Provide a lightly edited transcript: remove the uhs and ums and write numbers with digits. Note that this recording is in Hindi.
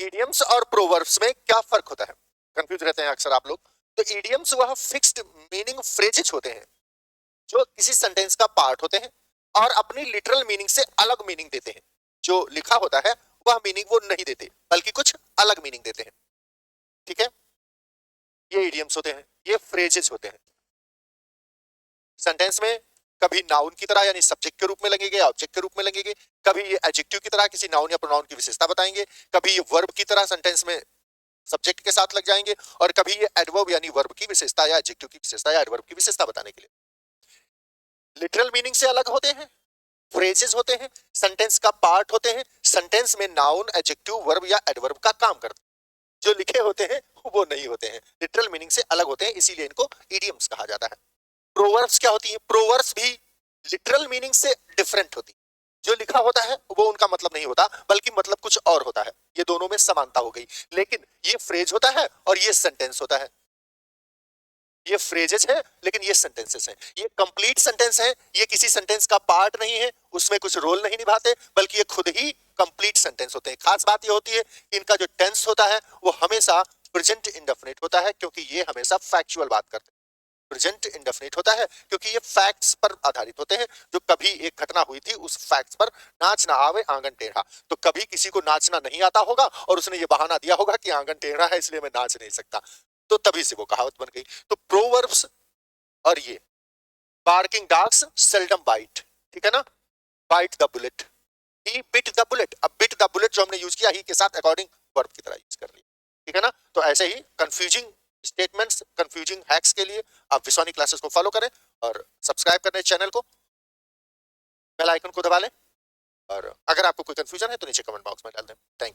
इडियम्स और प्रोवर्ब्स में क्या फर्क होता है? कंफ्यूज रहते हैं अक्सर आप लोग। तो इडियम्स वह फिक्स्ड मीनिंग फ्रेजेस होते हैं जो किसी सेंटेंस का पार्ट होते हैं और अपनी लिटरल मीनिंग से अलग मीनिंग देते हैं। जो लिखा होता है वह मीनिंग वो नहीं देते बल्कि कुछ अलग मीनिंग देते हैं। ठीक है, ये इडियम्स होते हैं, ये फ्रेजेस होते हैं। सेंटेंस में कभी नाउन की तरह यानी सब्जेक्ट के रूप में लगेंगे, ऑब्जेक्ट के रूप में लगेंगे, कभी ये एडजेक्टिव की तरह किसी नाउन या प्रोनाउन की विशेषता बताएंगे, कभी ये वर्ब की तरह सेंटेंस में सब्जेक्ट के साथ लग जाएंगे, और कभी ये एडवर्ब यानी वर्ब की विशेषता या एडजेक्टिव की विशेषता या एडवर्ब की विशेषता बताने के लिए। लिटरल मीनिंग से अलग होते हैं, फ्रेजेस होते हैं, सेंटेंस का पार्ट होते हैं, सेंटेंस में नाउन, एडजेक्टिव, वर्ब या एडवर्ब का काम करते हैं। जो लिखे होते हैं वो नहीं होते हैं, लिटरल मीनिंग से अलग होते हैं, इसीलिए इनको इडियम्स कहा जाता है। प्रोवर्ब्स क्या होती है? प्रोवर्ब्स भी लिटरल मीनिंग से डिफरेंट होती है। जो लिखा होता है वो उनका मतलब नहीं होता बल्कि मतलब कुछ और होता है। ये दोनों में समानता हो गई। लेकिन ये फ्रेज होता है और ये सेंटेंस होता है। ये फ्रेजेस है लेकिन ये सेंटेंसेस हैं। ये कंप्लीट सेंटेंस है, ये किसी सेंटेंस का पार्ट नहीं है, उसमें कुछ रोल नहीं निभाते बल्कि ये खुद ही कंप्लीट सेंटेंस होते हैं। खास बात ये होती है कि इनका जो टेंस होता है वो हमेशा प्रेजेंट इंडेफिनिट होता है क्योंकि ये हमेशा फैक्चुअल बात करते हैं। प्रेजेंट इंडेफिनिट होता है क्योंकि ये फैक्ट्स पर आधारित होते हैं। जो कभी एक घटना हुई थी उस फैक्ट्स पर, नाच ना आवे आंगन टेढ़ा, तो कभी किसी को नाचना नहीं आता होगा और उसने ये बहाना दिया होगा कि आंगन टेढ़ा है इसलिए मैं नाच नहीं सकता, तो तभी से वो कहावत बन गई। तो प्रोवर्ब्स और ये बार्किंग डॉग्स सेल्डम बाइट, ठीक है ना, bite the bullet, he bit the bullet. अब बिट द बुलेट जो हमने यूज किया ही के साथ अकॉर्डिंग वर्ब की तरह यूज कर लिया, ठीक है ना। तो ऐसे ही कंफ्यूजिंग स्टेटमेंट्स, कंफ्यूजिंग हैक्स के लिए आप विश्वानी क्लासेस को फॉलो करें और सब्सक्राइब करने चैनल को, बेल आइकन को दबा लें, और अगर आपको कोई कंफ्यूजन है तो नीचे कमेंट बॉक्स में डाल दें। Thank you.